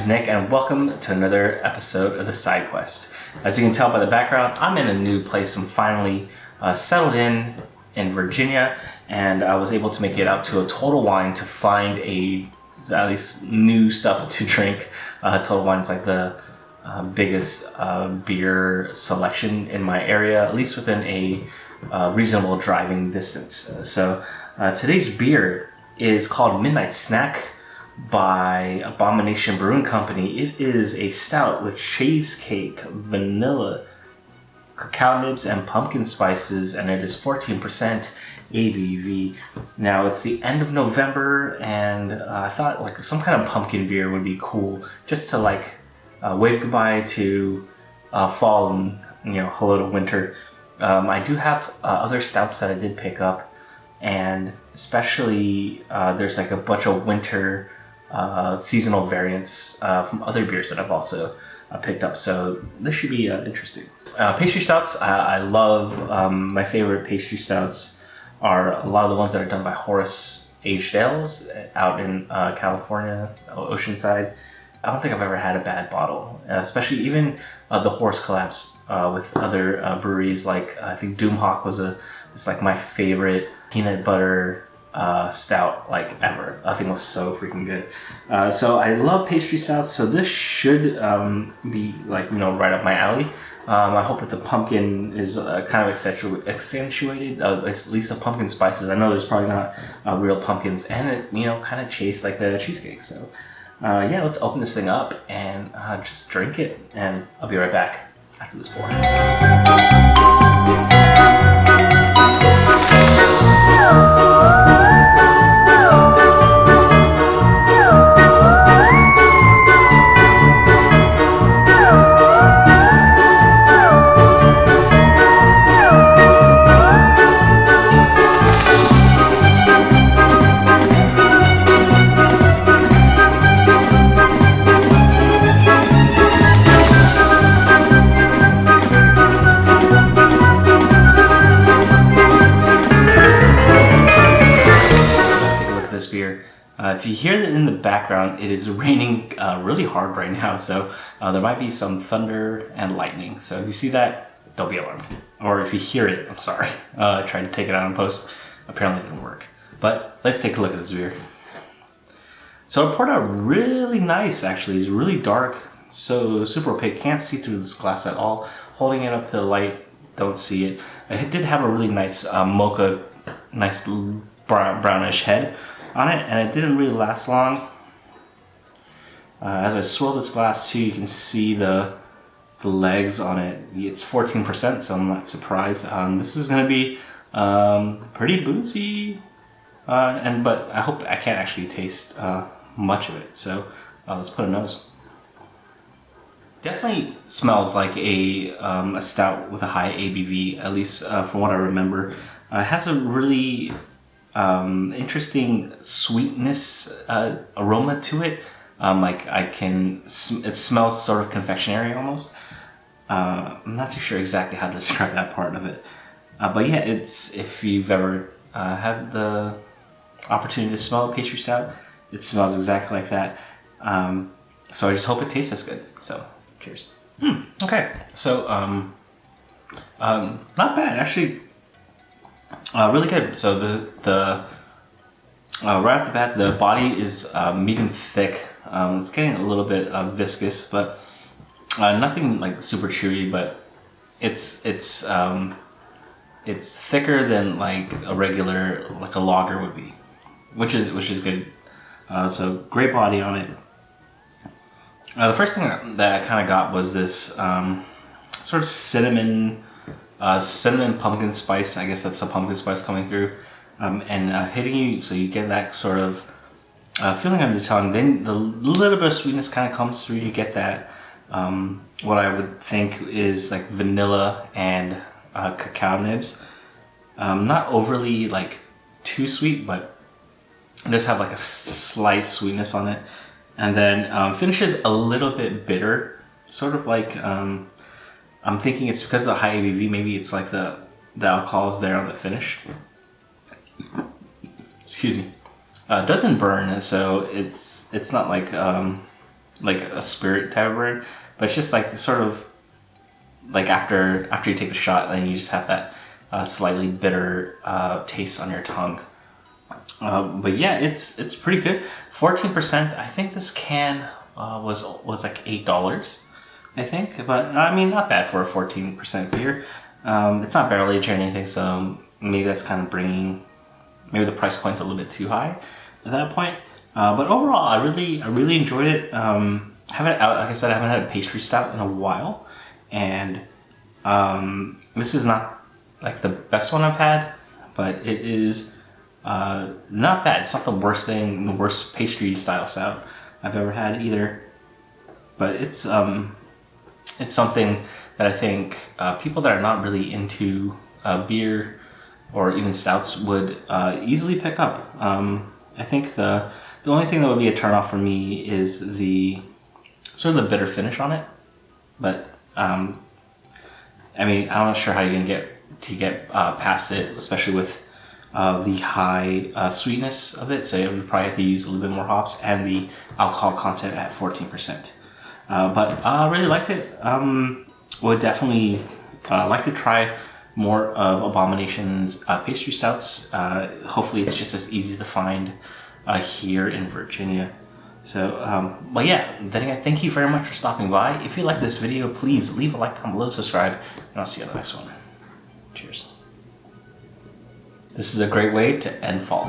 Nick, and welcome to another episode of The Side Quest. As you can tell by the background, I'm in a new place. I'm finally settled in Virginia, and I was able to make it out to a Total Wine to find at least new stuff to drink. Total Wine is like the biggest beer selection in my area, at least within a reasonable driving distance. So today's beer is called Midnight Snack by Abomination Brewing Company. It is a stout with cheesecake, vanilla, cacao nibs, and pumpkin spices, and it is 14% ABV. Now, it's the end of November, and I thought like some kind of pumpkin beer would be cool, just to wave goodbye to fall and hello to winter. I do have other stouts that I did pick up, and especially there's like a bunch of winter seasonal variants from other beers that I've also picked up, so this should be interesting. Pastry stouts, I love. My favorite pastry stouts are a lot of the ones that are done by Horace Aged Ales out in California, Oceanside. I don't think I've ever had a bad bottle, especially even the Horace collabs with other breweries. Like I think Doomhawk it's like my favorite peanut butter stout like ever. I think it was so freaking good. So I love pastry stouts, so this should be right up my alley. I hope that the pumpkin is kind of accentuated, at least the pumpkin spices. I know there's probably not real pumpkins, and it kind of tastes like a cheesecake. So yeah, let's open this thing up and just drink it, and I'll be right back after this pour. Beer. If you hear that in the background, it is raining really hard right now, so there might be some thunder and lightning. So if you see that, don't be alarmed. Or if you hear it, I'm sorry. I tried to take it out in post. Apparently it didn't work. But let's take a look at this beer. So it poured out really nice, actually. It's really dark, so super opaque. Can't see through this glass at all. Holding it up to the light, don't see it. It did have a really nice mocha, nice brownish head on it, and it didn't really last long. As I swirl this glass too, you can see the legs on it. It's 14%, so I'm not surprised. This is going to be pretty boozy, but I hope I can't actually taste much of it. So let's put a nose. Definitely smells like a stout with a high ABV, at least from what I remember. It has a really interesting sweetness aroma to it. It smells sort of confectionery almost. I'm not too sure exactly how to describe that part of it. But yeah, if you've ever had the opportunity to smell a pastry stout, it smells exactly like that. So I just hope it tastes as good. So cheers. Okay, so not bad actually. Really good. So the right off the bat, the body is medium thick. It's getting a little bit viscous, but nothing like super chewy. But it's thicker than like a regular a lager would be, which is good. So great body on it. The first thing that I kind of got was this sort of cinnamon pumpkin spice. I guess that's the pumpkin spice coming through and hitting you, so you get that sort of feeling on your tongue. Then the little bit of sweetness kind of comes through. You get that what I would think is like vanilla and cacao nibs. Not overly too sweet, but it does have like a slight sweetness on it. And then finishes a little bit bitter, sort of like I'm thinking it's because of the high ABV. Maybe it's like the alcohol is there on the finish. Excuse me. It doesn't burn, so it's not like like a spirit type of burn, but it's just like sort of like after you take the shot, then you just have that slightly bitter taste on your tongue. But yeah, it's pretty good. 14%. I think this can was like $8, I think. But I mean, not bad for a 14% beer. It's not barrel aged or anything, so maybe that's kind of bringing, maybe the price point's a little bit too high at that point. But overall, I really enjoyed it. Like I said, I haven't had a pastry stout in a while, and this is not like the best one I've had, but it is not bad. It's not the worst pastry style stout I've ever had either. But it's something that I think people that are not really into beer or even stouts would easily pick up. I think the only thing that would be a turnoff for me is the sort of the bitter finish on it. But I mean, I'm not sure how you're gonna get past it, especially with the high sweetness of it. So you probably have to use a little bit more hops and the alcohol content at 14%. But I really liked it. Would definitely like to try more of Abomination's pastry stouts. Hopefully it's just as easy to find here in Virginia. So, but yeah, then again, thank you very much for stopping by. If you like this video, please leave a like down below, subscribe, and I'll see you on the next one. Cheers. This is a great way to end fall.